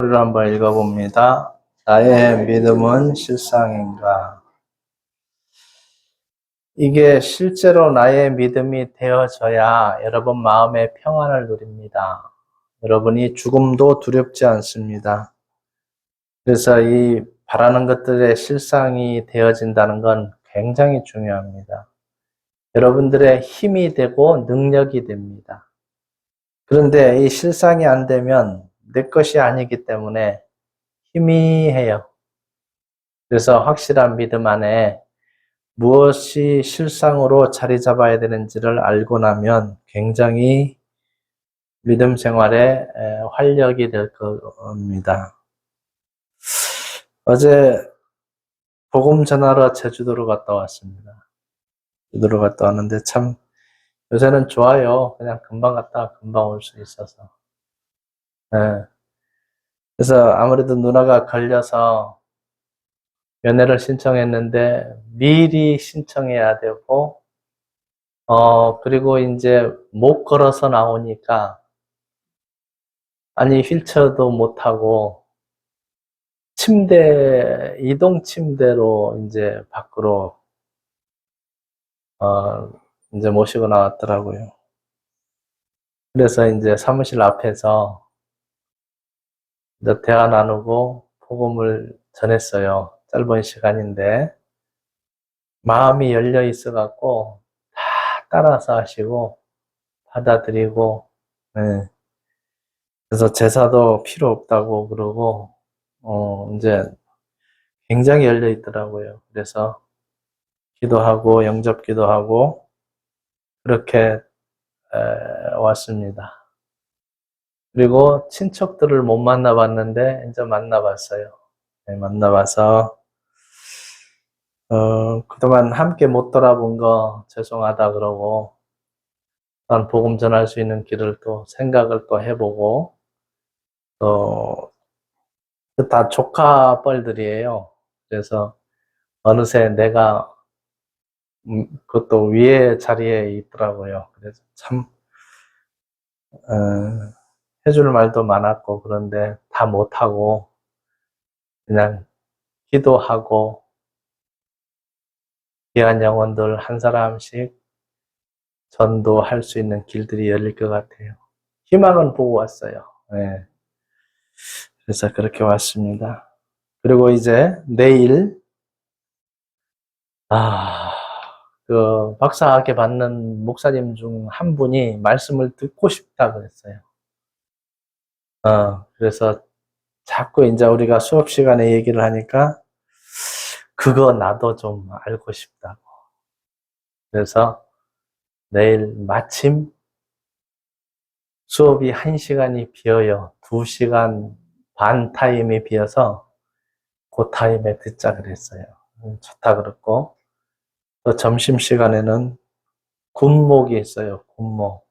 글을 한번 읽어봅니다. 나의 믿음은 실상인가? 이게 실제로 나의 믿음이 되어져야 여러분 마음의 평안을 누립니다. 여러분이 죽음도 두렵지 않습니다. 그래서 이 바라는 것들의 실상이 되어진다는 건 굉장히 중요합니다. 여러분들의 힘이 되고 능력이 됩니다. 그런데 이 실상이 안 되면 내 것이 아니기 때문에 희미해요. 그래서 확실한 믿음 안에 무엇이 실상으로 자리 잡아야 되는지를 알고 나면 굉장히 믿음 생활에 활력이 될 겁니다. 어제 복음 전하러 제주도로 갔다 왔습니다. 제주도로 갔다 왔는데 참 요새는 좋아요. 그냥 금방 갔다 금방 올 수 있어서. 그래서 아무래도 누나가 걸려서 면회를 신청했는데 미리 신청해야 되고 그리고 이제 못 걸어서 나오니까 아니 휠체어도 못 타고 침대 이동 침대로 이제 밖으로 이제 모시고 나왔더라고요. 그래서 이제 사무실 앞에서 이제 대화 나누고 복음을 전했어요. 짧은 시간인데 마음이 열려 있어 갖고 다 따라서 하시고 받아들이고 그래서 제사도 필요 없다고 그러고 이제 굉장히 열려 있더라고요. 그래서 기도하고 영접 기도하고 그렇게 왔습니다. 그리고 친척들을 못 만나봤는데 이제 만나봤어요. 만나봐서 그동안 함께 못 돌아본 거 죄송하다 그러고 난 복음 전할 수 있는 길을 또 생각을 또 해보고 또 다 조카 뻘들이에요. 그래서 어느새 내가 그것도 위에 자리에 있더라고요. 그래서 참 해줄 말도 많았고 그런데 다 못하고 그냥 기도하고 귀한 영혼들 한 사람씩 전도할 수 있는 길들이 열릴 것 같아요. 희망은 보고 왔어요. 그래서 그렇게 왔습니다. 그리고 이제 내일 그 박사학위 받는 목사님 중 한 분이 말씀을 듣고 싶다 그랬어요. 그래서 자꾸 이제 우리가 수업 시간에 얘기를 하니까 그거 나도 좀 알고 싶다고. 그래서 내일 마침 수업이 1시간이 비어요. 2시간 반 타임이 비어서 그 타임에 듣자 그랬어요. 좋다 그랬고 또 점심시간에는 군목이 있어요. 군목.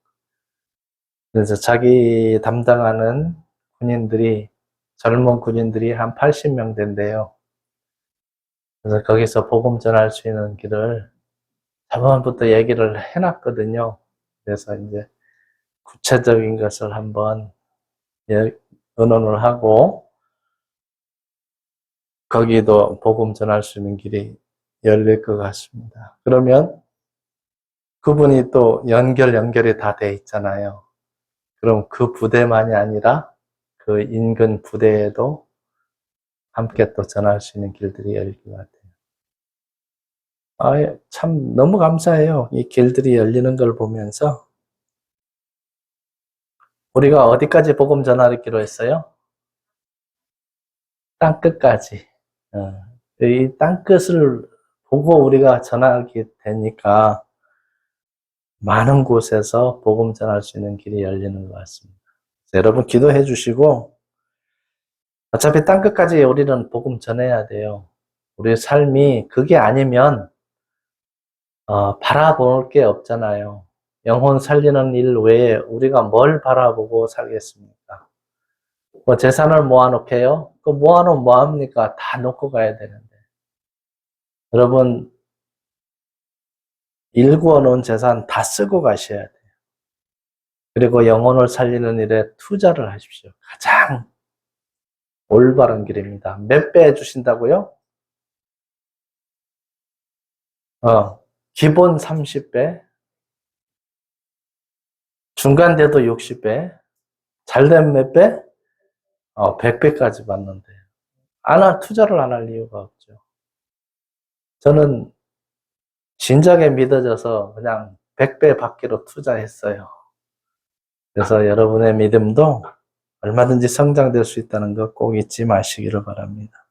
그래서 자기 담당하는 군인들이 젊은 군인들이 한 80명 된대요. 그래서 거기서 복음 전할 수 있는 길을 저번부터 얘기를 해놨거든요. 그래서 이제 구체적인 것을 한번 의논을 하고 거기도 복음 전할 수 있는 길이 열릴 것 같습니다. 그러면 그분이 또 연결이 다 돼 있잖아요. 그럼 그 부대만이 아니라 그 인근 부대에도 함께 또 전할 수 있는 길들이 열릴 것 같아요. 참 너무 감사해요. 이 길들이 열리는 걸 보면서 우리가 어디까지 복음 전하기로 했어요? 땅끝까지. 이 땅끝을 보고 우리가 전하게 되니까 많은 곳에서 복음 전할 수 있는 길이 열리는 것 같습니다. 여러분 기도해 주시고 어차피 땅끝까지 우리는 복음 전해야 돼요. 우리의 삶이 그게 아니면 바라볼 게 없잖아요. 영혼 살리는 일 외에 우리가 뭘 바라보고 살겠습니까? 뭐 재산을 모아놓게요? 그 모아놓으면 뭐합니까? 다 놓고 가야 되는데. 여러분 일구어 놓은 재산 다 쓰고 가셔야 돼요. 그리고 영혼을 살리는 일에 투자를 하십시오. 가장 올바른 길입니다. 몇 배 해주신다고요? 기본 30배, 중간돼도 60배, 잘되면 몇 배? 100배까지 받는데. 투자를 안 할 이유가 없죠. 저는 진작에 믿어져서 그냥 100배 받기로 투자했어요. 그래서 여러분의 믿음도 얼마든지 성장될 수 있다는 거 꼭 잊지 마시기를 바랍니다.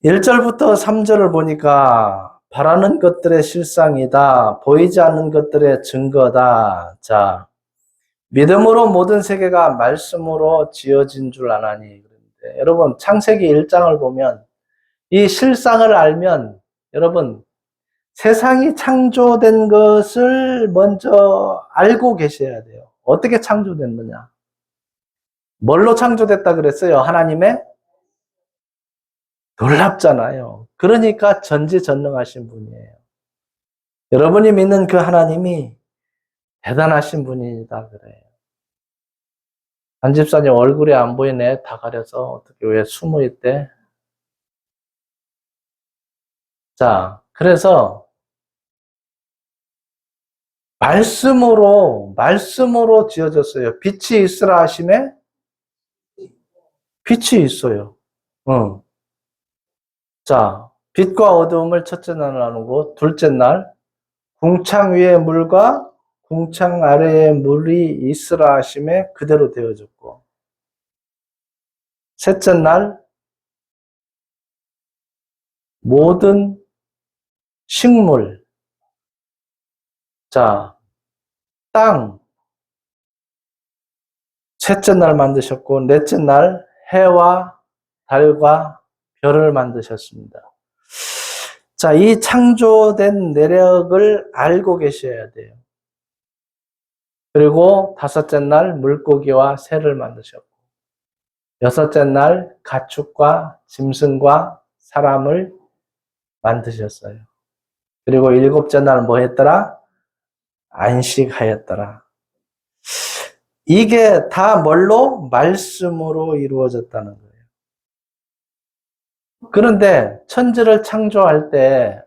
1절부터 3절을 보니까 바라는 것들의 실상이다. 보이지 않는 것들의 증거다. 자, 믿음으로 모든 세계가 말씀으로 지어진 줄 아나니. 그런데 여러분 창세기 1장을 보면 이 실상을 알면 여러분 세상이 창조된 것을 먼저 알고 계셔야 돼요. 어떻게 창조됐느냐? 뭘로 창조됐다 그랬어요? 하나님의? 놀랍잖아요. 그러니까 전지전능하신 분이에요. 여러분이 믿는 그 하나님이 대단하신 분이다 그래요. 한 집사님 얼굴이 안 보이네. 다 가려서 어떻게 왜 숨어 있대? 자, 그래서 말씀으로 지어졌어요. 빛이 있으라 하심에 빛이 있어요. 응. 자, 빛과 어두움을 첫째 날 나누고 둘째 날 궁창 위에 물과 궁창 아래에 물이 있으라 하심에 그대로 되어졌고 셋째 날 모든 식물, 자, 땅, 셋째 날 만드셨고 넷째 날 해와 달과 별을 만드셨습니다. 자, 이 창조된 내력을 알고 계셔야 돼요. 그리고 다섯째 날 물고기와 새를 만드셨고 여섯째 날 가축과 짐승과 사람을 만드셨어요. 그리고 일곱째 날 뭐 했더라? 안식하였더라. 이게 다 뭘로? 말씀으로 이루어졌다는 거예요. 그런데 천지를 창조할 때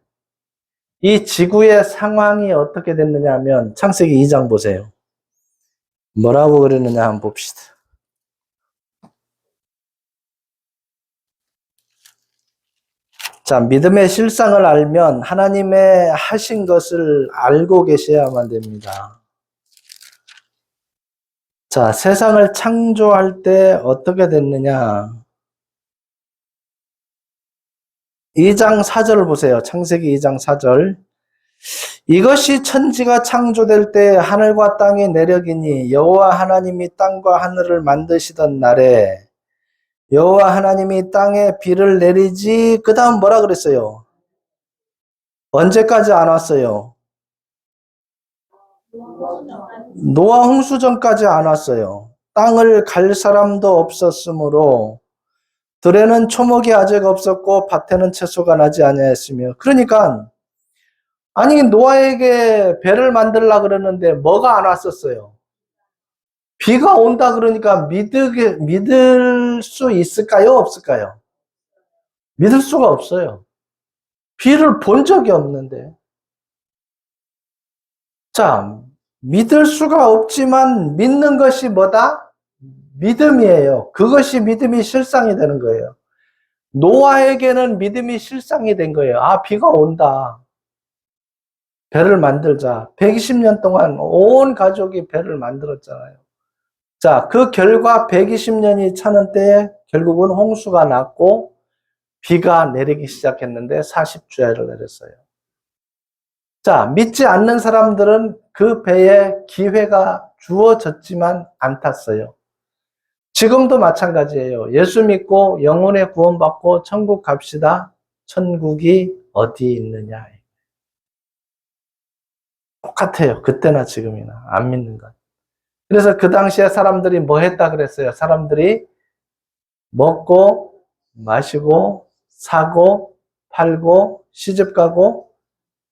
이 지구의 상황이 어떻게 됐느냐 하면 창세기 2장 보세요. 뭐라고 그랬느냐 한번 봅시다. 자, 믿음의 실상을 알면 하나님의 하신 것을 알고 계셔야만 됩니다. 자, 세상을 창조할 때 어떻게 됐느냐. 2장 4절을 보세요. 창세기 2장 4절. 이것이 천지가 창조될 때 하늘과 땅의 내력이니 여호와 하나님이 땅과 하늘을 만드시던 날에 여호와 하나님이 땅에 비를 내리지 그 다음 뭐라 그랬어요? 언제까지 안 왔어요? 노아 홍수 전까지 안 왔어요. 땅을 갈 사람도 없었으므로 들에는 초목이 아직 없었고 밭에는 채소가 나지 아니하였으며 그러니까 아니 노아에게 배를 만들라 그러는데 뭐가 안 왔었어요? 비가 온다 그러니까 믿을 수 있을까요? 없을까요? 믿을 수가 없어요. 비를 본 적이 없는데. 자, 믿을 수가 없지만 믿는 것이 뭐다? 믿음이에요. 그것이 믿음이 실상이 되는 거예요. 노아에게는 믿음이 실상이 된 거예요. 아, 비가 온다. 배를 만들자. 120년 동안 온 가족이 배를 만들었잖아요. 자, 그 결과 120년이 차는 때에 결국은 홍수가 났고 비가 내리기 시작했는데 40주야를 내렸어요. 자, 믿지 않는 사람들은 그 배에 기회가 주어졌지만 안 탔어요. 지금도 마찬가지예요. 예수 믿고 영혼의 구원받고 천국 갑시다. 천국이 어디 있느냐. 똑같아요. 그때나 지금이나. 안 믿는 것. 그래서 그 당시에 사람들이 뭐 했다 그랬어요? 사람들이 먹고, 마시고, 사고, 팔고, 시집가고,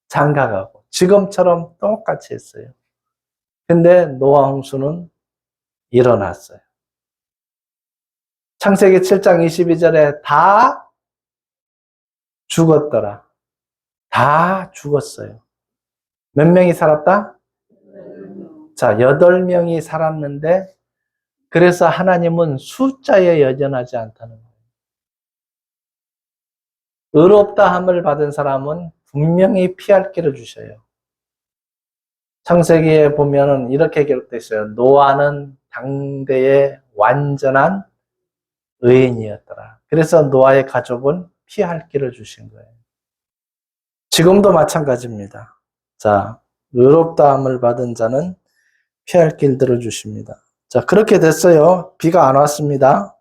장가가고. 지금처럼 똑같이 했어요. 근데 노아 홍수는 일어났어요. 창세기 7장 22절에 다 죽었더라. 다 죽었어요. 몇 명이 살았다? 자, 8명이 살았는데 그래서 하나님은 숫자에 여전하지 않다는 거예요. 의롭다함을 받은 사람은 분명히 피할 길을 주셔요. 창세기에 보면은 이렇게 기록되어 있어요. 노아는 당대의 완전한 의인이었더라. 그래서 노아의 가족은 피할 길을 주신 거예요. 지금도 마찬가지입니다. 자, 의롭다함을 받은 자는 피할 길들을 주십니다. 자, 그렇게 됐어요. 비가 안 왔습니다.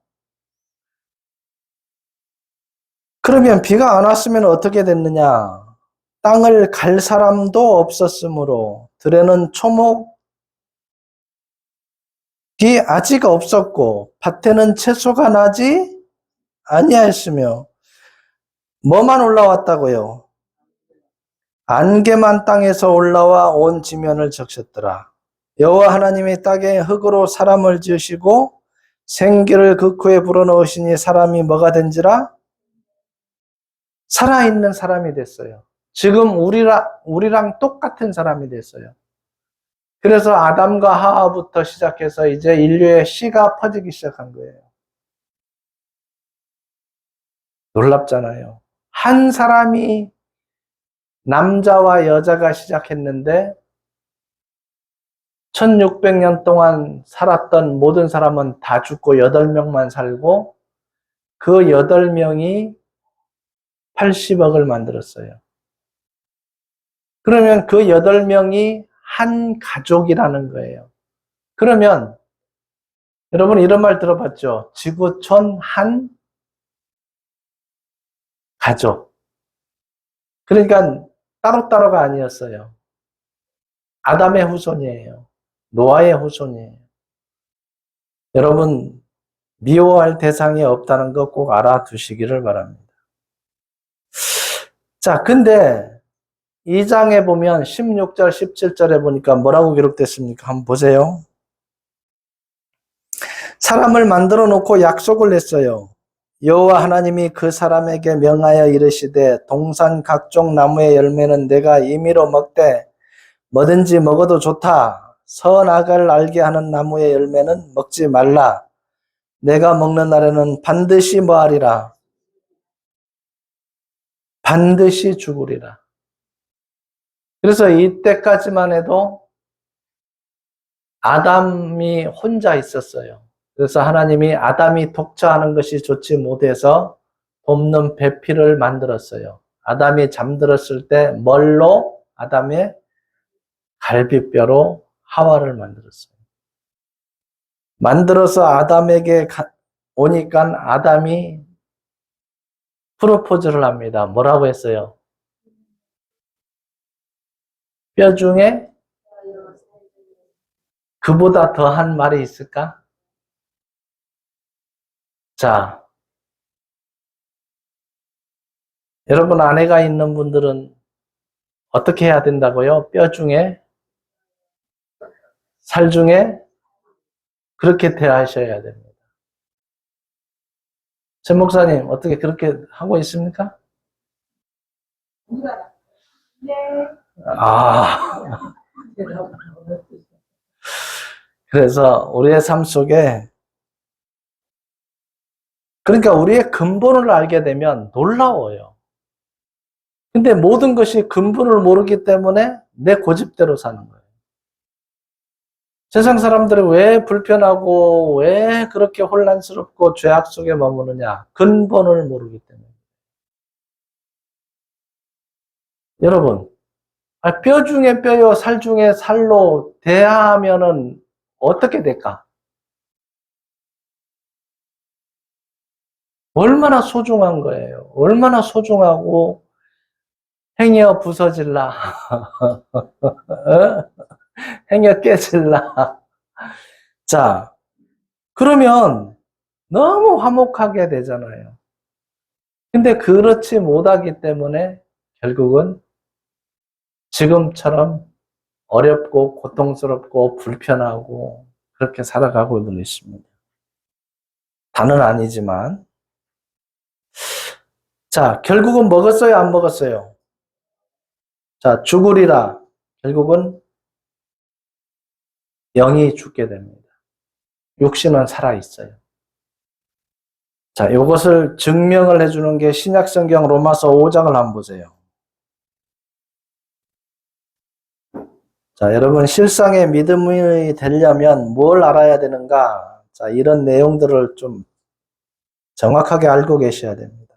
그러면 비가 안 왔으면 어떻게 됐느냐? 땅을 갈 사람도 없었으므로 들에는 초목이 아직 없었고 밭에는 채소가 나지 아니하였으며 뭐만 올라왔다고요? 안개만 땅에서 올라와 온 지면을 적셨더라. 여호와 하나님이 땅에 흙으로 사람을 지으시고 생기를 그 코에 불어넣으시니 사람이 뭐가 된지라? 살아있는 사람이 됐어요. 지금 우리랑 똑같은 사람이 됐어요. 그래서 아담과 하와부터 시작해서 이제 인류의 씨가 퍼지기 시작한 거예요. 놀랍잖아요. 한 사람이 남자와 여자가 시작했는데 1600년 동안 살았던 모든 사람은 다 죽고 8명만 살고 그 8명이 80억을 만들었어요. 그러면 그 8명이 한 가족이라는 거예요. 그러면 여러분 이런 말 들어봤죠? 지구촌 한 가족. 그러니까 따로따로가 아니었어요. 아담의 후손이에요. 노아의 후손이에요. 여러분 미워할 대상이 없다는 거 꼭 알아두시기를 바랍니다. 자, 근데 2장에 보면 16절, 17절에 보니까 뭐라고 기록됐습니까? 한번 보세요. 사람을 만들어 놓고 약속을 했어요. 여호와 하나님이 그 사람에게 명하여 이르시되 동산 각종 나무의 열매는 내가 임의로 먹되 뭐든지 먹어도 좋다. 선악을 알게 하는 나무의 열매는 먹지 말라. 내가 먹는 날에는 반드시 뭐하리라? 반드시 죽으리라. 그래서 이때까지만 해도 아담이 혼자 있었어요. 그래서 하나님이 아담이 독처하는 것이 좋지 못해서 돕는 배필을 만들었어요. 아담이 잠들었을 때 멀로 아담의 갈비뼈로 하와를 만들었어요. 만들어서 아담에게 오니까 아담이 프로포즈를 합니다. 뭐라고 했어요? 뼈 중에 그보다 더한 말이 있을까? 자, 여러분 아내가 있는 분들은 어떻게 해야 된다고요? 뼈 중에, 살 중에 그렇게 대하셔야 됩니다. 전 목사님, 어떻게 그렇게 하고 있습니까? 네. 아, 그래서 우리의 삶 속에, 그러니까 우리의 근본을 알게 되면 놀라워요. 근데 모든 것이 근본을 모르기 때문에 내 고집대로 사는 거예요. 세상 사람들은 왜 불편하고 왜 그렇게 혼란스럽고 죄악 속에 머무느냐? 근본을 모르기 때문에. 여러분, 뼈 중에 뼈요, 살 중에 살로 대하면은 어떻게 될까? 얼마나 소중한 거예요. 얼마나 소중하고 행여 부서질라. 행여 깨질라. 자, 그러면 너무 화목하게 되잖아요. 근데 그렇지 못하기 때문에 결국은 지금처럼 어렵고 고통스럽고 불편하고 그렇게 살아가고는 있습니다. 다는 아니지만. 자, 결국은 먹었어요, 안 먹었어요? 자, 죽으리라. 결국은 영이 죽게 됩니다. 육신은 살아있어요. 자, 이것을 증명을 해주는 게 신약성경 로마서 5장을 한번 보세요. 자, 여러분 실상의 믿음이 되려면 뭘 알아야 되는가? 자, 이런 내용들을 좀 정확하게 알고 계셔야 됩니다.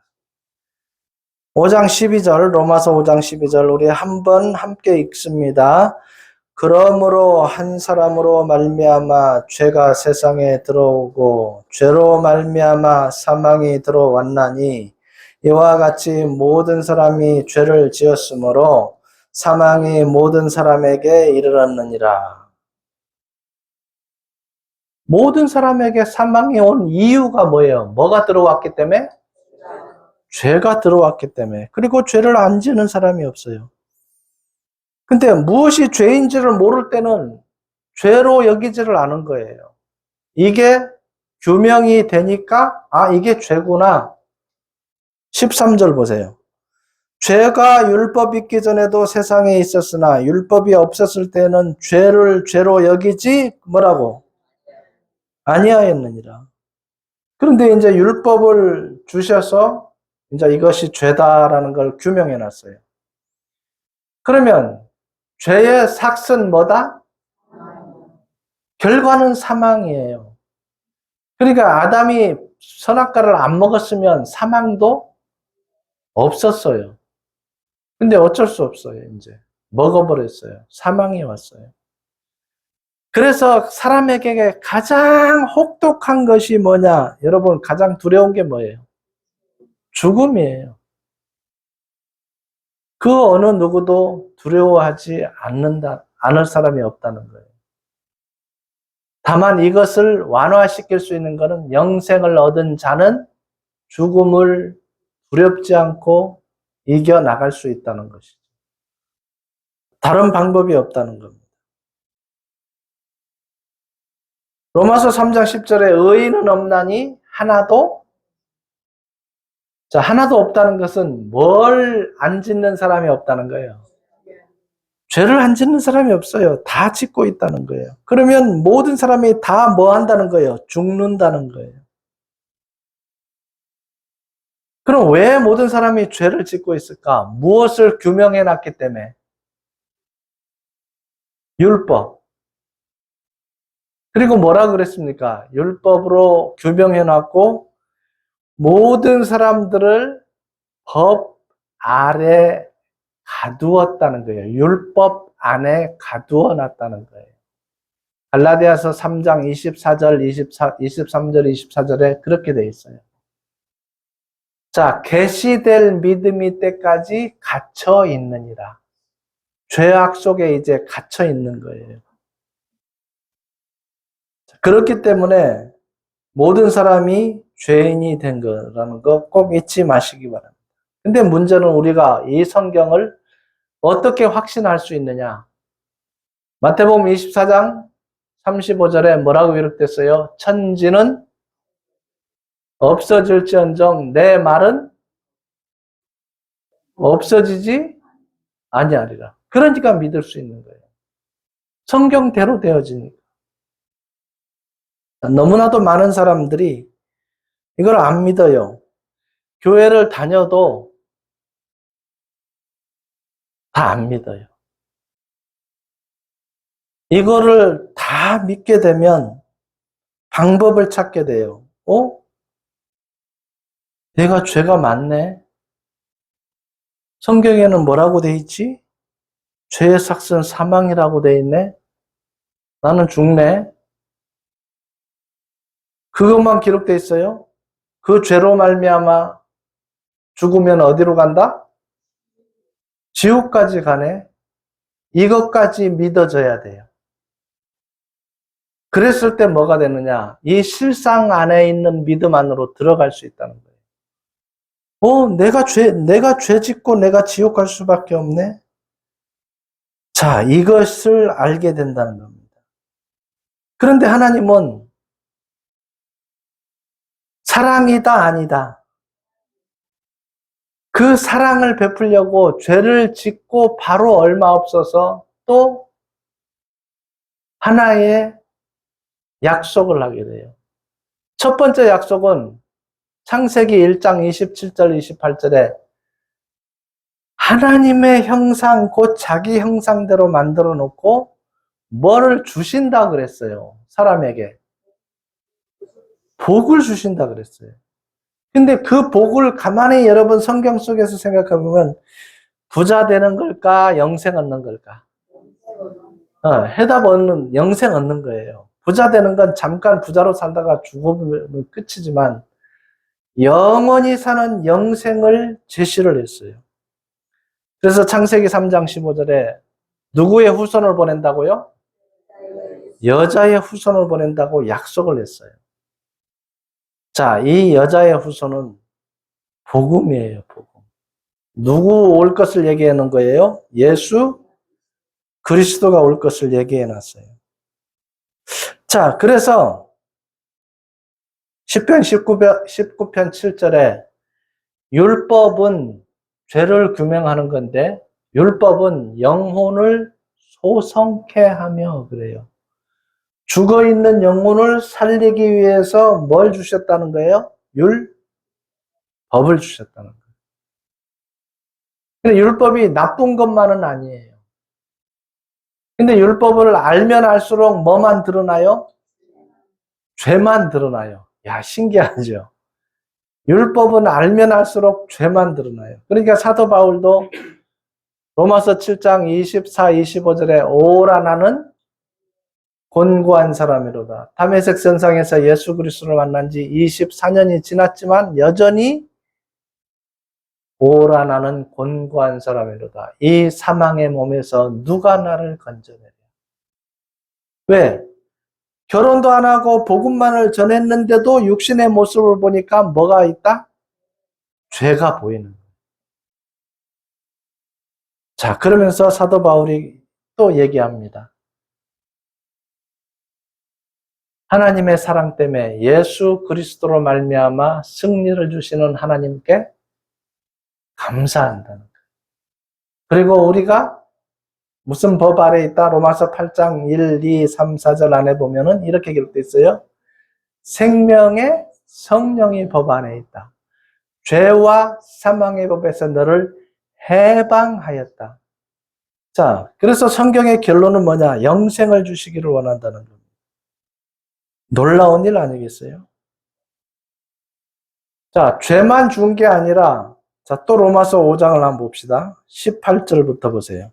5장 12절, 로마서 5장 12절 우리 한번 함께 읽습니다. 그러므로 한 사람으로 말미암아 죄가 세상에 들어오고 죄로 말미암아 사망이 들어왔나니 이와 같이 모든 사람이 죄를 지었으므로 사망이 모든 사람에게 이르렀느니라. 모든 사람에게 사망이 온 이유가 뭐예요? 뭐가 들어왔기 때문에? 죄가 들어왔기 때문에. 그리고 죄를 안 지는 사람이 없어요. 근데 무엇이 죄인지를 모를 때는 죄로 여기지를 않은 거예요. 이게 규명이 되니까 이게 죄구나. 13절 보세요. 죄가 율법 있기 전에도 세상에 있었으나 율법이 없었을 때는 죄를 죄로 여기지 뭐라고? 아니하였느니라. 그런데 이제 율법을 주셔서 이제 이것이 죄다라는 걸 규명해 놨어요. 그러면 죄의 삭은 뭐다? 결과는 사망이에요. 그러니까 아담이 선악과를 안 먹었으면 사망도 없었어요. 근데 어쩔 수 없어요, 이제. 먹어버렸어요. 사망이 왔어요. 그래서 사람에게 가장 혹독한 것이 뭐냐? 여러분, 가장 두려운 게 뭐예요? 죽음이에요. 그 어느 누구도 두려워하지 않을 사람이 없다는 거예요. 다만 이것을 완화시킬 수 있는 것은 영생을 얻은 자는 죽음을 두렵지 않고 이겨나갈 수 있다는 것이죠. 다른 방법이 없다는 겁니다. 로마서 3장 10절에 의인은 없나니 하나도 없다는 것은 뭘 안 짓는 사람이 없다는 거예요. 죄를 안 짓는 사람이 없어요. 다 짓고 있다는 거예요. 그러면 모든 사람이 다 뭐 한다는 거예요? 죽는다는 거예요. 그럼 왜 모든 사람이 죄를 짓고 있을까? 무엇을 규명해 놨기 때문에? 율법. 그리고 뭐라 그랬습니까? 율법으로 규명해 놨고 모든 사람들을 법 아래 가두었다는 거예요. 율법 안에 가두어 놨다는 거예요. 갈라디아서 3장 24절, 23절, 24절에 그렇게 돼 있어요. 자, 계시될 믿음이 때까지 갇혀 있느니라. 죄악 속에 이제 갇혀 있는 거예요. 그렇기 때문에 모든 사람이 죄인이 된 거라는 거 꼭 잊지 마시기 바랍니다. 근데 문제는 우리가 이 성경을 어떻게 확신할 수 있느냐? 마태복음 24장 35절에 뭐라고 기록됐어요? 천지는 없어질지언정 내 말은 없어지지 아니하리라. 그러니까 믿을 수 있는 거예요. 성경대로 되어지니까. 너무나도 많은 사람들이 이걸 안 믿어요. 교회를 다녀도 다 안 믿어요. 이거를 다 믿게 되면 방법을 찾게 돼요. 내가 죄가 많네? 성경에는 뭐라고 돼 있지? 죄의 삭은 사망이라고 돼 있네? 나는 죽네? 그것만 기록돼 있어요? 그 죄로 말미암아 죽으면 어디로 간다? 지옥까지 가네? 이것까지 믿어져야 돼요. 그랬을 때 뭐가 되느냐? 이 실상 안에 있는 믿음 안으로 들어갈 수 있다는 거예요. 내가 죄 짓고 내가 지옥 갈 수밖에 없네? 자, 이것을 알게 된다는 겁니다. 그런데 하나님은 사랑이다, 아니다. 그 사랑을 베풀려고 죄를 짓고 바로 얼마 없어서 또 하나의 약속을 하게 돼요. 첫 번째 약속은 창세기 1장 27절 28절에 하나님의 형상, 곧 자기 형상대로 만들어 놓고 뭐를 주신다 그랬어요. 사람에게. 복을 주신다 그랬어요. 근데 그 복을 가만히 여러분 성경 속에서 생각해보면 부자 되는 걸까? 영생 얻는 걸까? 해답 얻는, 영생 얻는 거예요. 부자 되는 건 잠깐 부자로 살다가 죽으면 끝이지만 영원히 사는 영생을 제시를 했어요. 그래서 창세기 3장 15절에 누구의 후손을 보낸다고요? 여자의 후손을 보낸다고 약속을 했어요. 자, 이 여자의 후손은 복음이에요, 복음. 누구 올 것을 얘기해 놓은 거예요? 예수 그리스도가 올 것을 얘기해 놨어요. 자, 그래서 10편 19편 7절에 율법은 죄를 규명하는 건데 율법은 영혼을 소성케 하며 그래요. 죽어있는 영혼을 살리기 위해서 뭘 주셨다는 거예요? 율법을 주셨다는 거예요. 근데 율법이 나쁜 것만은 아니에요. 근데 율법을 알면 알수록 뭐만 드러나요? 죄만 드러나요. 야, 신기하죠? 율법은 알면 알수록 죄만 드러나요. 그러니까 사도 바울도 로마서 7장 24, 25절에 오라 나는 곤고한 사람이로다. 다메섹 선상에서 예수 그리스도를 만난 지 24년이 지났지만 여전히 오라 나는 곤고한 사람이로다. 이 사망의 몸에서 누가 나를 건져내랴. 왜? 결혼도 안 하고 복음만을 전했는데도 육신의 모습을 보니까 뭐가 있다? 죄가 보이는 거예요. 자, 그러면서 사도 바울이 또 얘기합니다. 하나님의 사랑 때문에 예수 그리스도로 말미암아 승리를 주시는 하나님께 감사한다는 거예요. 그리고 우리가 무슨 법 아래 있다? 로마서 8장 1, 2, 3, 4절 안에 보면은 이렇게 기록되어 있어요. 생명의 성령이 법 안에 있다. 죄와 사망의 법에서 너를 해방하였다. 자, 그래서 성경의 결론은 뭐냐? 영생을 주시기를 원한다는 겁니다. 놀라운 일 아니겠어요? 자, 죄만 준 게 아니라, 자, 또 로마서 5장을 한번 봅시다. 18절부터 보세요.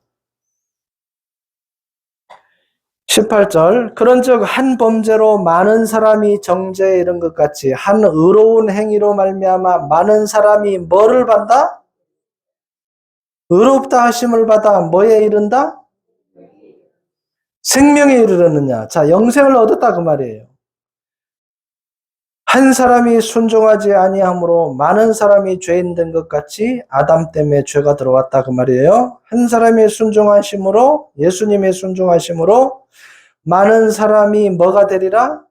18절, 그런즉 한 범죄로 많은 사람이 정죄에 이른 것 같이 한 의로운 행위로 말미암아 많은 사람이 뭐를 받다? 의롭다 하심을 받아 뭐에 이른다? 생명에 이르렀느냐. 자, 영생을 얻었다 그 말이에요. 한 사람이 순종하지 아니함으로 많은 사람이 죄인 된 것 같이 아담 때문에 죄가 들어왔다 그 말이에요. 한 사람이 순종하심으로, 예수님의 순종하심으로 많은 사람이 뭐가 되리라?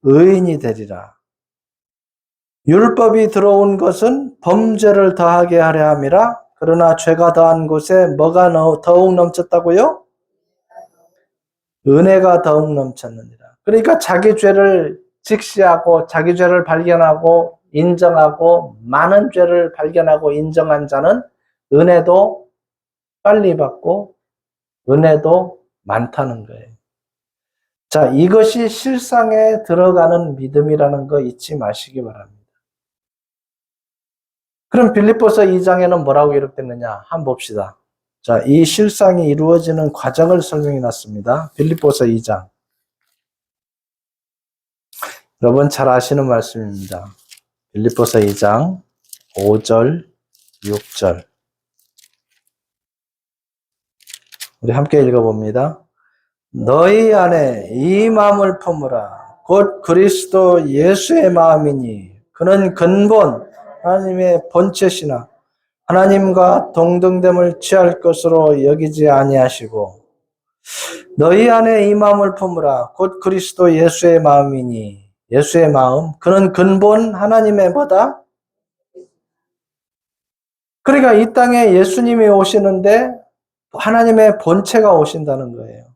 의인이 되리라. 율법이 들어온 것은 범죄를 더하게 하려 함이라. 그러나 죄가 더한 곳에 뭐가 더욱 넘쳤다고요? 은혜가 더욱 넘쳤느니라. 그러니까 자기 죄를 직시하고 자기 죄를 발견하고 인정하고 많은 죄를 발견하고 인정한 자는 은혜도 빨리 받고 은혜도 많다는 거예요. 자, 이것이 실상에 들어가는 믿음이라는 거 잊지 마시기 바랍니다. 그럼 빌립보서 2장에는 뭐라고 기록됐느냐? 한번 봅시다. 자, 이 실상이 이루어지는 과정을 설명해 놨습니다. 빌립보서 2장. 여러분 잘 아시는 말씀입니다. 빌립보서 2장 5절, 6절. 우리 함께 읽어봅니다. 너희 안에 이 마음을 품으라. 곧 그리스도 예수의 마음이니 그는 근본 하나님의 본체시나 하나님과 동등됨을 취할 것으로 여기지 아니하시고 너희 안에 이 마음을 품으라. 곧 그리스도 예수의 마음이니 예수의 마음. 그는 근본 하나님의 뭐다? 그러니까 이 땅에 예수님이 오시는데 하나님의 본체가 오신다는 거예요.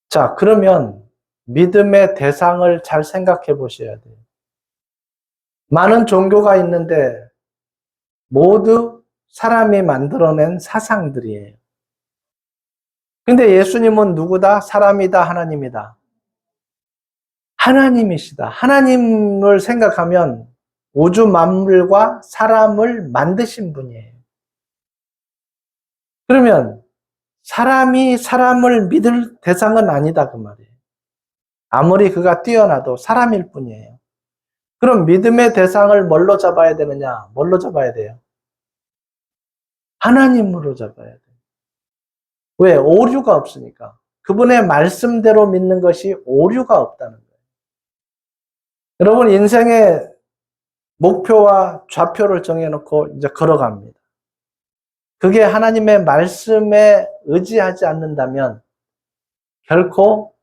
자, 그러면 믿음의 대상을 잘 생각해 보셔야 돼요. 많은 종교가 있는데 모두 사람이 만들어낸 사상들이에요. 근데 예수님은 누구다? 사람이다, 하나님이다. 하나님이시다. 하나님을 생각하면 우주 만물과 사람을 만드신 분이에요. 그러면 사람이 사람을 믿을 대상은 아니다 그 말이에요. 아무리 그가 뛰어나도 사람일 뿐이에요. 그럼 믿음의 대상을 뭘로 잡아야 되느냐? 뭘로 잡아야 돼요? 하나님으로 잡아야 돼요. 왜? 오류가 없으니까. 그분의 말씀대로 믿는 것이 오류가 없다는 거예요. 여러분 인생의 목표와 좌표를 정해놓고 이제 걸어갑니다. 그게 하나님의 말씀에 의지하지 않는다면 결코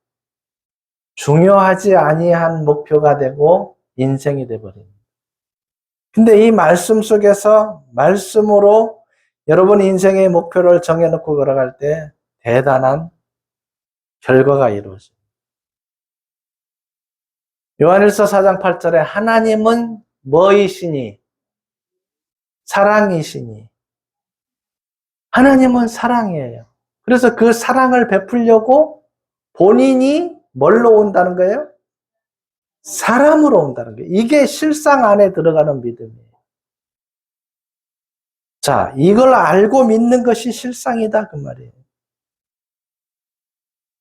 중요하지 아니한 목표가 되고 인생이 되어버립니다. 근데 이 말씀 속에서 말씀으로 여러분 인생의 목표를 정해놓고 걸어갈 때 대단한 결과가 이루어집니다. 요한일서 4장 8절에 하나님은 뭐이시니? 사랑이시니. 하나님은 사랑이에요. 그래서 그 사랑을 베풀려고 본인이 뭘로 온다는 거예요? 사람으로 온다는 거예요. 이게 실상 안에 들어가는 믿음이에요. 자, 이걸 알고 믿는 것이 실상이다 그 말이에요.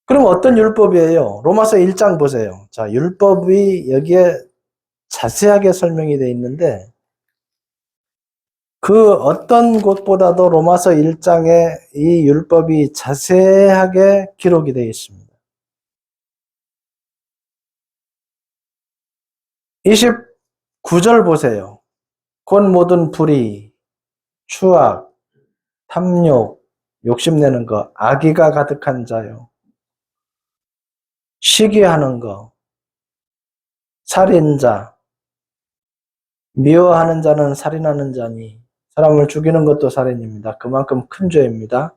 그럼 어떤 율법이에요? 로마서 1장 보세요. 자, 율법이 여기에 자세하게 설명이 되어 있는데 그 어떤 곳보다도 로마서 1장에 이 율법이 자세하게 기록이 되어 있습니다. 29절 보세요. 곧 모든 불의, 추악, 탐욕, 욕심내는 것, 악의가 가득한 자요. 시기하는 것, 살인자, 미워하는 자는 살인하는 자니 사람을 죽이는 것도 살인입니다. 그만큼 큰 죄입니다.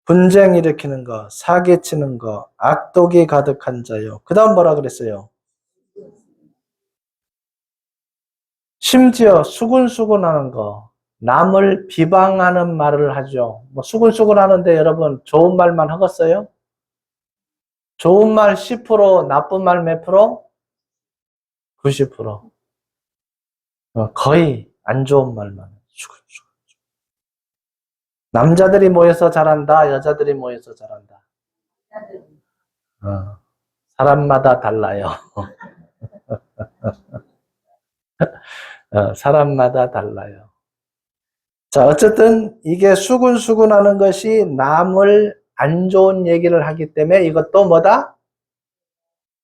분쟁 일으키는 것, 사기치는 것, 악독이 가득한 자요. 그 다음 뭐라 그랬어요? 심지어 수근수근하는 거, 남을 비방하는 말을 하죠. 뭐 수근수근하는데 여러분 좋은 말만 하겠어요? 좋은 말 10%, 나쁜 말 몇 프로? 90%. 거의 안 좋은 말만. 수근수근. 남자들이 모여서 잘한다, 여자들이 모여서 잘한다. 사람마다 달라요. 사람마다 달라요. 자, 어쨌든 이게 수근수근하는 것이 남을 안 좋은 얘기를 하기 때문에 이것도 뭐다?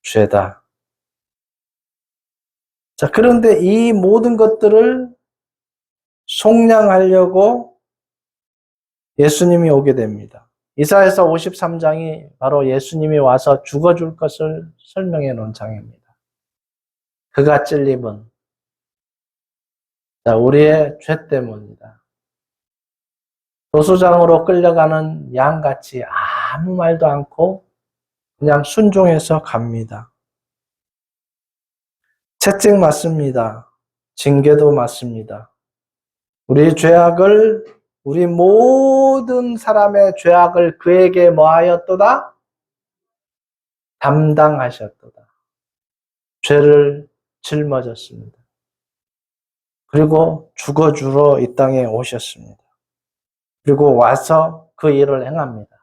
죄다. 자, 그런데 이 모든 것들을 속량하려고 예수님이 오게 됩니다. 이사야서 53장이 바로 예수님이 와서 죽어줄 것을 설명해 놓은 장입니다. 그가 찔림은 우리의 죄 때문이다. 도수장으로 끌려가는 양같이 아무 말도 않고 그냥 순종해서 갑니다. 채찍 맞습니다. 징계도 맞습니다. 우리 모든 사람의 죄악을 그에게 뭐하였도다? 담당하셨도다. 죄를 짊어졌습니다. 그리고 죽어주러 이 땅에 오셨습니다. 그리고 와서 그 일을 행합니다.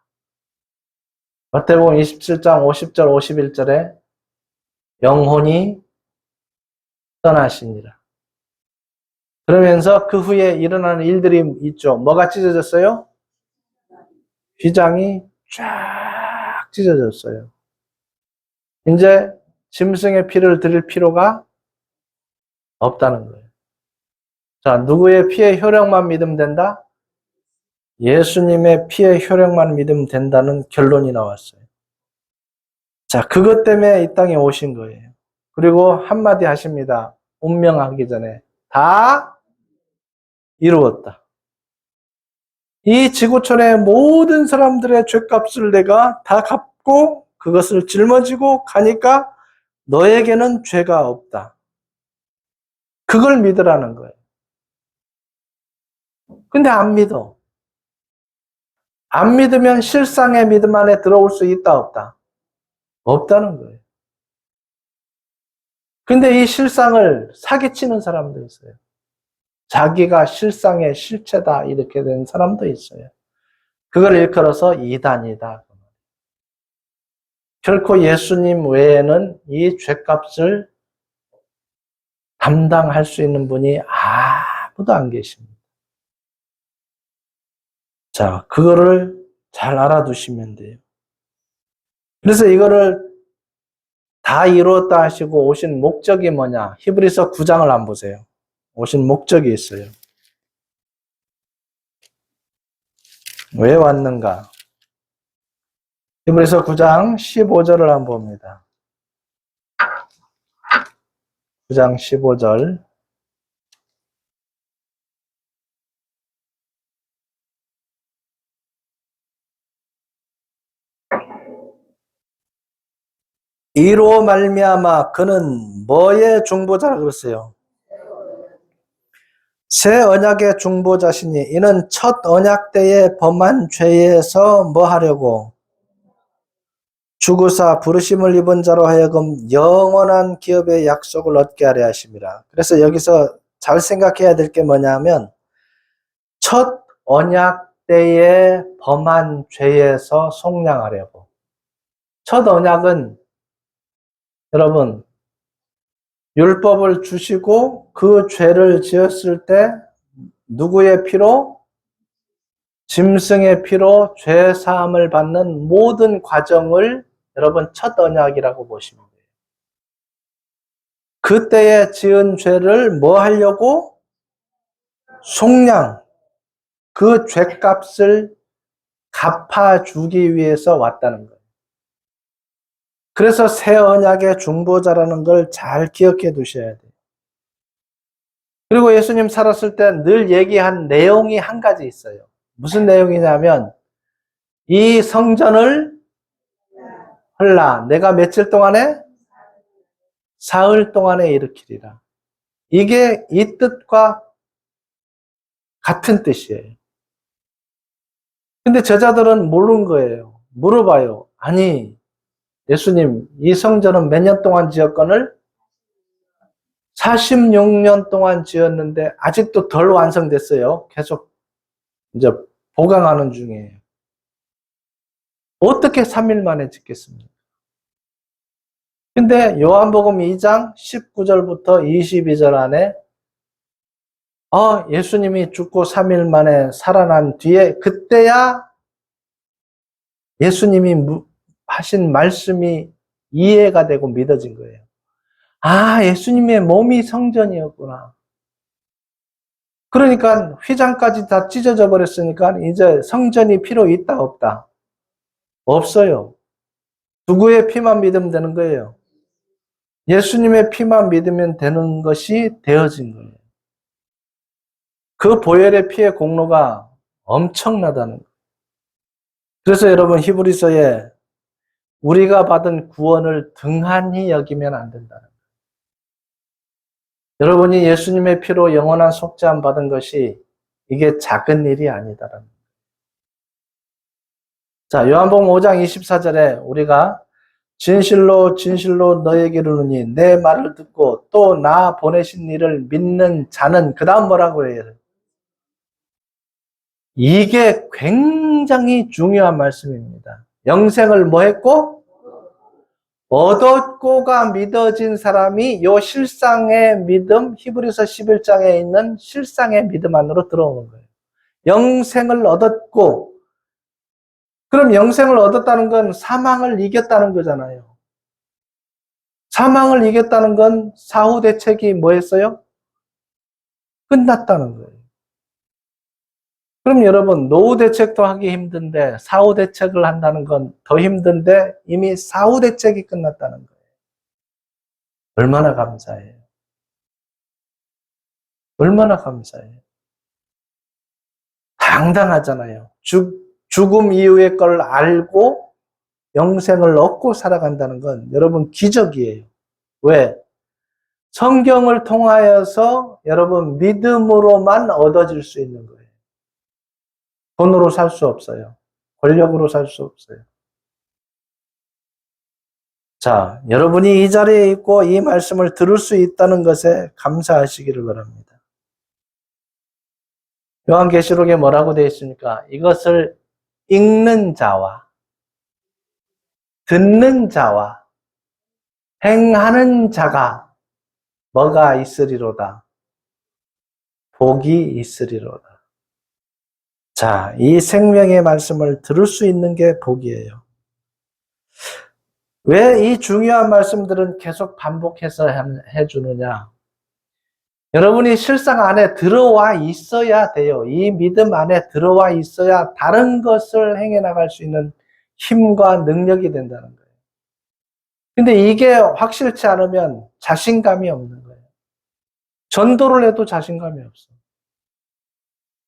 마태복음 27장 50절 51절에 영혼이 떠나시니라. 그러면서 그 후에 일어나는 일들이 있죠. 뭐가 찢어졌어요? 휘장이 쫙 찢어졌어요. 이제 짐승의 피를 드릴 필요가 없다는 거예요. 자, 누구의 피의 효력만 믿으면 된다? 예수님의 피의 효력만 믿으면 된다는 결론이 나왔어요. 자, 그것 때문에 이 땅에 오신 거예요. 그리고 한마디 하십니다. 운명하기 전에 다 이루었다. 이 지구촌의 모든 사람들의 죗값을 내가 다 갚고 그것을 짊어지고 가니까 너에게는 죄가 없다. 그걸 믿으라는 거예요. 근데 안 믿어. 안 믿으면 실상의 믿음 안에 들어올 수 있다, 없다? 없다는 거예요. 근데 이 실상을 사기치는 사람도 있어요. 자기가 실상의 실체다 이렇게 된 사람도 있어요. 그걸 일컬어서 이단이다. 결코 예수님 외에는 이 죗값을 감당할 수 있는 분이 아무도 안 계십니다. 자, 그거를 잘 알아두시면 돼요. 그래서 이거를 다 이루었다 하시고 오신 목적이 뭐냐? 히브리서 9장을 한번 보세요. 오신 목적이 있어요. 왜 왔는가? 히브리서 9장 15절을 한번 봅니다. 9장 15절. 이로 말미암아 그는 뭐의 중보자라 그랬어요? 새 언약의 중보자시니 이는 첫 언약 때에 범한 죄에서 뭐 하려고? 죽으사 부르심을 입은 자로 하여금 영원한 기업의 약속을 얻게 하려 하심이라. 그래서 여기서 잘 생각해야 될 게 뭐냐면 첫 언약 때에 범한 죄에서 속량하려고. 첫 언약은 여러분 율법을 주시고 그 죄를 지었을 때 누구의 피로? 짐승의 피로 죄 사함을 받는 모든 과정을 여러분 첫 언약이라고 보시면 돼요. 그때에 지은 죄를 뭐 하려고? 속량, 그 죄값을 갚아주기 위해서 왔다는 거예요. 그래서 새 언약의 중보자라는 걸 잘 기억해 두셔야 돼요. 그리고 예수님 살았을 때 늘 얘기한 내용이 한 가지 있어요. 무슨 내용이냐면 이 성전을 헐라 내가 며칠 동안에? 사흘 동안에 일으키리라. 이게 이 뜻과 같은 뜻이에요. 근데 제자들은 모르는 거예요. 물어봐요. 아니 예수님 이 성전은 몇 년 동안 지었거늘? 46년 동안 지었는데 아직도 덜 완성됐어요. 계속 이제 보강하는 중이에요. 어떻게 3일 만에 짓겠습니까? 근데 요한복음 2장 19절부터 22절 안에 예수님이 죽고 3일 만에 살아난 뒤에 그때야 예수님이 하신 말씀이 이해가 되고 믿어진 거예요. 아, 예수님의 몸이 성전이었구나. 그러니까 휘장까지 다 찢어져 버렸으니까 이제 성전이 필요 있다 없다? 없어요. 누구의 피만 믿으면 되는 거예요? 예수님의 피만 믿으면 되는 것이 되어진 거예요. 그 보혈의 피의 공로가 엄청나다는 거예요. 그래서 여러분 히브리서에 우리가 받은 구원을 등한히 여기면 안 된다는 거예요. 여러분이 예수님의 피로 영원한 속죄함 받은 것이 이게 작은 일이 아니다라는 거예요. 자, 요한복음 5장 24절에 우리가 진실로 진실로 너에게 이르노니 내 말을 듣고 또 나 보내신 이를 믿는 자는 그 다음 뭐라고 해요? 이게 굉장히 중요한 말씀입니다. 영생을 뭐 했고? 얻었고가 믿어진 사람이 요 실상의 믿음, 히브리서 11장에 있는 실상의 믿음 안으로 들어오는 거예요. 영생을 얻었고, 그럼 영생을 얻었다는 건 사망을 이겼다는 거잖아요. 사망을 이겼다는 건 사후 대책이 뭐였어요? 끝났다는 거예요. 그럼 여러분, 노후 대책도 하기 힘든데 사후 대책을 한다는 건 더 힘든데 이미 사후 대책이 끝났다는 거예요. 얼마나 감사해요. 얼마나 감사해요. 당당하잖아요. 죽음 이후의 걸 알고 영생을 얻고 살아간다는 건 여러분 기적이에요. 왜? 성경을 통하여서 여러분 믿음으로만 얻어질 수 있는 거예요. 돈으로 살 수 없어요. 권력으로 살 수 없어요. 자, 여러분이 이 자리에 있고 이 말씀을 들을 수 있다는 것에 감사하시기를 바랍니다. 요한계시록에 뭐라고 되어 있습니까? 이것을 읽는 자와 듣는 자와 행하는 자가 뭐가 있으리로다. 복이 있으리로다. 자, 이 생명의 말씀을 들을 수 있는 게 복이에요. 왜 이 중요한 말씀들은 계속 반복해서 해주느냐? 여러분이 실상 안에 들어와 있어야 돼요. 이 믿음 안에 들어와 있어야 다른 것을 행해 나갈 수 있는 힘과 능력이 된다는 거예요. 근데 이게 확실치 않으면 자신감이 없는 거예요. 전도를 해도 자신감이 없어.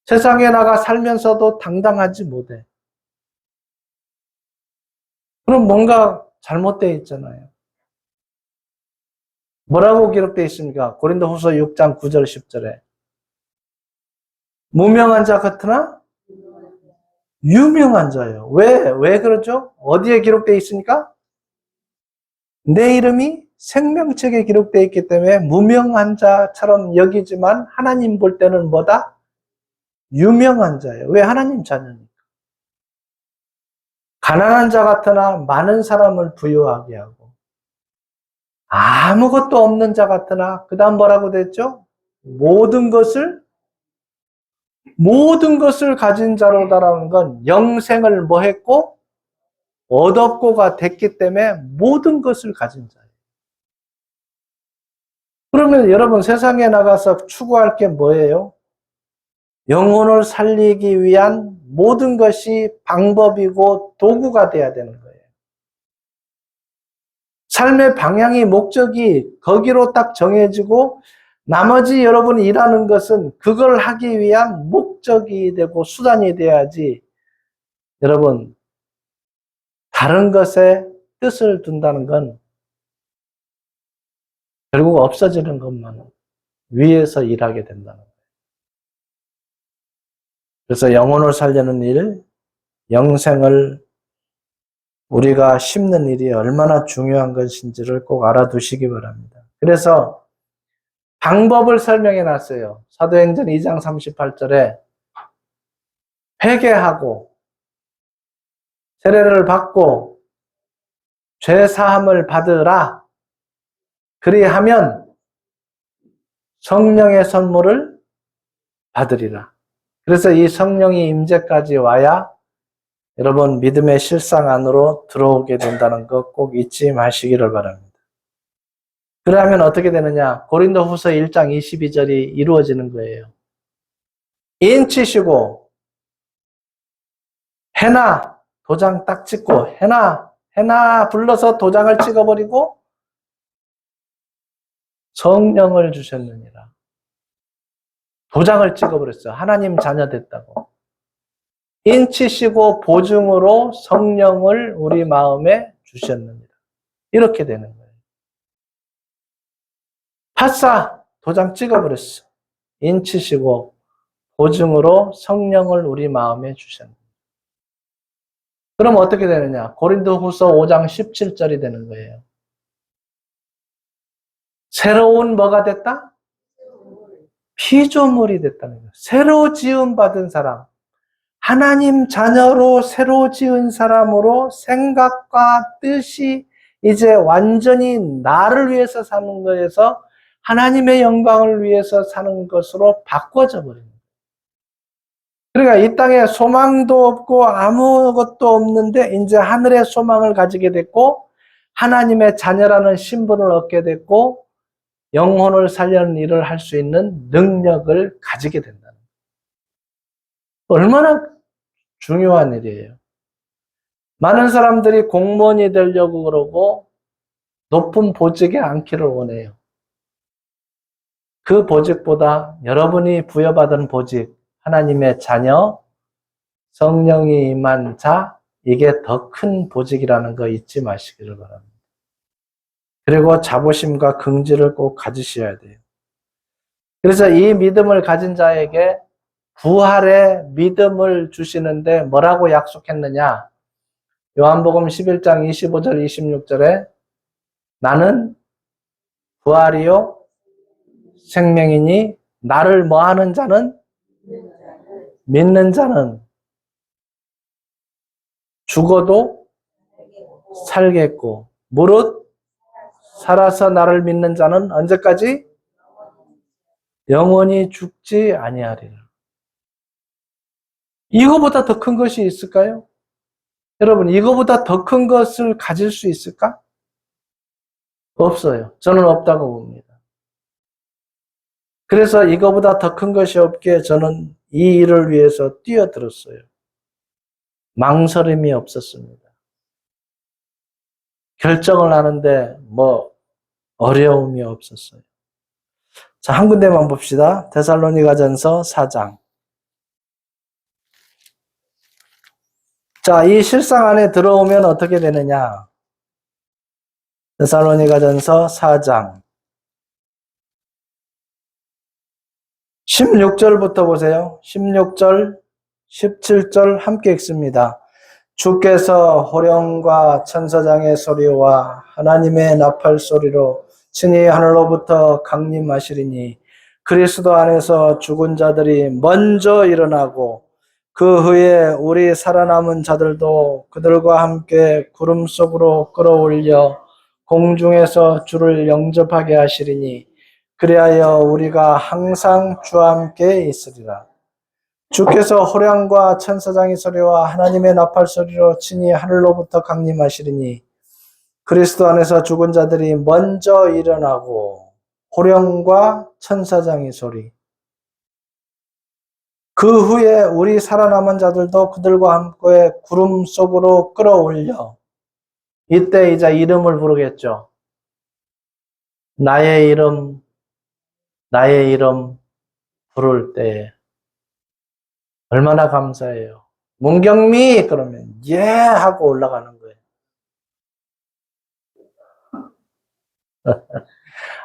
세상에 나가 살면서도 당당하지 못해. 그럼 뭔가 잘못되어 있잖아요. 뭐라고 기록되어 있습니까? 고린도후서 6장 9절 10절에 무명한 자 같으나 유명한 자예요. 왜 그러죠? 어디에 기록되어 있습니까? 내 이름이 생명책에 기록되어 있기 때문에 무명한 자처럼 여기지만 하나님 볼 때는 뭐다? 유명한 자예요. 왜? 하나님 자녀니까. 가난한 자 같으나 많은 사람을 부유하게 하고 아무것도 없는 자 같으나 그 다음 뭐라고 됐죠? 모든 것을 가진 자로다라는 건 영생을 뭐 했고 얻었고가 됐기 때문에 모든 것을 가진 자예요. 그러면 여러분 세상에 나가서 추구할 게 뭐예요? 영혼을 살리기 위한 모든 것이 방법이고 도구가 돼야 되는 거예요. 삶의 방향이 목적이 거기로 딱 정해지고 나머지 여러분이 일하는 것은 그걸 하기 위한 목적이 되고 수단이 돼야지 여러분 다른 것에 뜻을 둔다는 건 결국 없어지는 것만 위해서 일하게 된다는 거예요. 그래서 영혼을 살리는 일, 영생을 우리가 심는 일이 얼마나 중요한 것인지를 꼭 알아두시기 바랍니다. 그래서 방법을 설명해 놨어요. 사도행전 2장 38절에 회개하고 세례를 받고 죄 사함을 받으라. 그리하면 성령의 선물을 받으리라. 그래서 이 성령이 임재까지 와야 여러분 믿음의 실상 안으로 들어오게 된다는 것 꼭 잊지 마시기를 바랍니다. 그러면 어떻게 되느냐? 고린도후서 1장 22절이 이루어지는 거예요. 인치시고 해나 도장 딱 찍고 해나 불러서 도장을 찍어버리고 성령을 주셨느니라. 도장을 찍어버렸어요. 하나님 자녀 됐다고. 인치시고 보증으로 성령을 우리 마음에 주셨느니라. 이렇게 되는 거예요. 파싸 도장 찍어버렸어. 인치시고 보증으로 성령을 우리 마음에 주셨느니라. 그럼 어떻게 되느냐? 고린도후서 5장 17절이 되는 거예요. 새로운 뭐가 됐다? 피조물이 됐다는 거예요. 새로 지음 받은 사람. 하나님 자녀로 새로 지은 사람으로 생각과 뜻이 이제 완전히 나를 위해서 사는 거에서 하나님의 영광을 위해서 사는 것으로 바꿔져 버립니다. 그러니까 이 땅에 소망도 없고 아무것도 없는데 이제 하늘의 소망을 가지게 됐고 하나님의 자녀라는 신분을 얻게 됐고 영혼을 살리는 일을 할 수 있는 능력을 가지게 된다는 거예요. 얼마나 중요한 일이에요. 많은 사람들이 공무원이 되려고 그러고 높은 보직에 앉기를 원해요. 그 보직보다 여러분이 부여받은 보직, 하나님의 자녀, 성령이 임한 자, 이게 더 큰 보직이라는 거 잊지 마시기를 바랍니다. 그리고 자부심과 긍지를 꼭 가지셔야 돼요. 그래서 이 믿음을 가진 자에게 부활의 믿음을 주시는데 뭐라고 약속했느냐? 요한복음 11장 25절 26절에 나는 부활이요 생명이니 나를 뭐하는 자는 믿는 자는 죽어도 살겠고 무릇 살아서 나를 믿는 자는 언제까지? 영원히 죽지 아니하리라. 이거보다 더 큰 것이 있을까요? 여러분, 이거보다 더 큰 것을 가질 수 있을까? 없어요. 저는 없다고 봅니다. 그래서 이거보다 더 큰 것이 없기에 저는 이 일을 위해서 뛰어들었어요. 망설임이 없었습니다. 결정을 하는데 어려움이 없었어요. 자, 한 군데만 봅시다. 데살로니가전서 4장. 자, 이 실상 안에 들어오면 어떻게 되느냐? 데살로니가전서 4장 16절부터 보세요. 16절, 17절 함께 읽습니다. 주께서 호령과 천사장의 소리와 하나님의 나팔 소리로 친히 하늘로부터 강림하시리니 그리스도 안에서 죽은 자들이 먼저 일어나고 그 후에 우리 살아남은 자들도 그들과 함께 구름 속으로 끌어올려 공중에서 주를 영접하게 하시리니 그리하여 우리가 항상 주와 함께 있으리라. 주께서 호령과 천사장의 소리와 하나님의 나팔 소리로 친히 하늘로부터 강림하시리니 그리스도 안에서 죽은 자들이 먼저 일어나고 호령과 천사장의 소리 그 후에 우리 살아남은 자들도 그들과 함께 구름 속으로 끌어올려 이때 이제 이름을 부르겠죠. 나의 이름 부를 때 얼마나 감사해요. 문경미 그러면 예 하고 올라가는 거예요.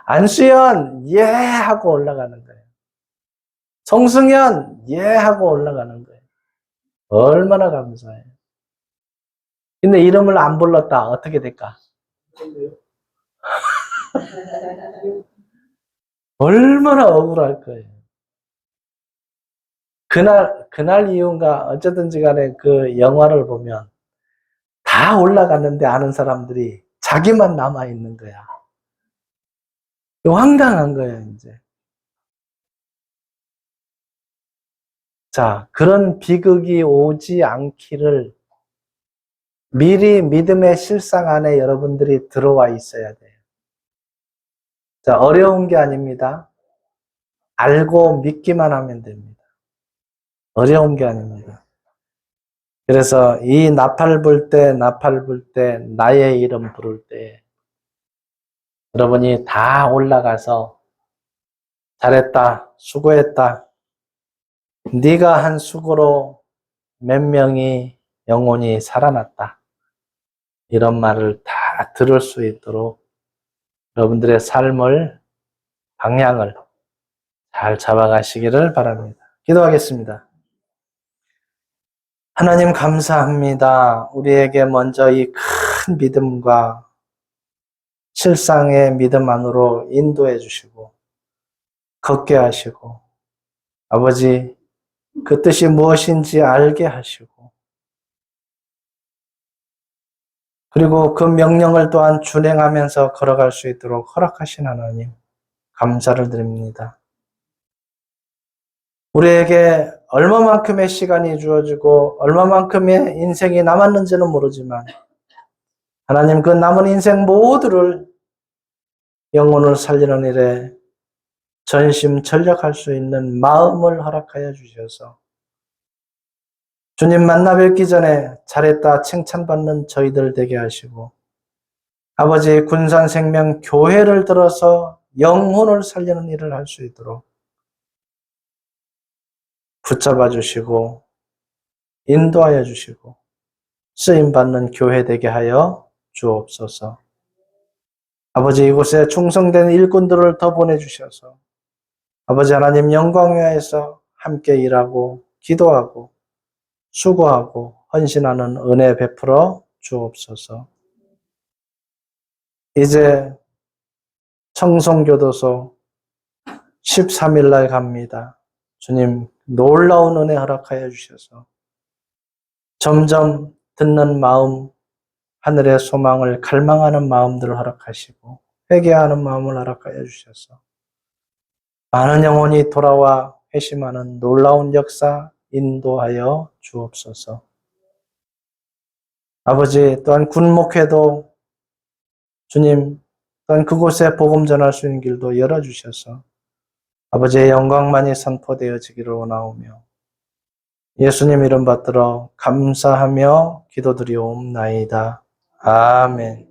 안수연 예 하고 올라가는 거예요. 송승현 예 하고 올라가는 거예요. 얼마나 감사해요. 근데 이름을 안 불렀다 어떻게 될까? 얼마나 억울할 거예요. 그날 이유인가 어쨌든지 간에 그 영화를 보면 다 올라갔는데 아는 사람들이 자기만 남아있는 거야. 황당한 거예요, 이제. 자, 그런 비극이 오지 않기를 미리 믿음의 실상 안에 여러분들이 들어와 있어야 돼요. 자, 어려운 게 아닙니다. 알고 믿기만 하면 됩니다. 어려운 게 아닙니다. 그래서 이 나팔 불 때, 나의 이름 부를 때 여러분이 다 올라가서 잘했다, 수고했다. 네가 한 수고로 몇 명이 영혼이 살아났다. 이런 말을 다 들을 수 있도록 여러분들의 삶을, 방향을 잘 잡아가시기를 바랍니다. 기도하겠습니다. 하나님 감사합니다. 우리에게 먼저 이 큰 믿음과 실상의 믿음 안으로 인도해 주시고 걷게 하시고 아버지 그 뜻이 무엇인지 알게 하시고 그리고 그 명령을 또한 준행하면서 걸어갈 수 있도록 허락하신 하나님 감사를 드립니다. 우리에게 얼마만큼의 시간이 주어지고 얼마만큼의 인생이 남았는지는 모르지만 하나님 그 남은 인생 모두를 영혼을 살리는 일에 전심전력할 수 있는 마음을 허락하여 주셔서 주님 만나 뵙기 전에 잘했다 칭찬받는 저희들 되게 하시고, 아버지 군산생명 교회를 들어서 영혼을 살리는 일을 할 수 있도록 붙잡아 주시고 인도하여 주시고 쓰임받는 교회 되게 하여 주옵소서. 아버지 이곳에 충성된 일꾼들을 더 보내주셔서 아버지 하나님 영광 위하여서 함께 일하고 기도하고 수고하고 헌신하는 은혜 베풀어 주옵소서. 이제 청송교도소 13일 날 갑니다. 주님 놀라운 은혜 허락하여 주셔서 점점 듣는 마음, 하늘의 소망을 갈망하는 마음들을 허락하시고 회개하는 마음을 허락하여 주셔서 많은 영혼이 돌아와 회심하는 놀라운 역사 인도하여 주옵소서. 아버지 또한 군목회도 주님 또한 그곳에 복음 전할 수 있는 길도 열어주셔서 아버지의 영광만이 선포되어지기를 원하오며 예수님 이름 받들어 감사하며 기도드리옵나이다. 아멘.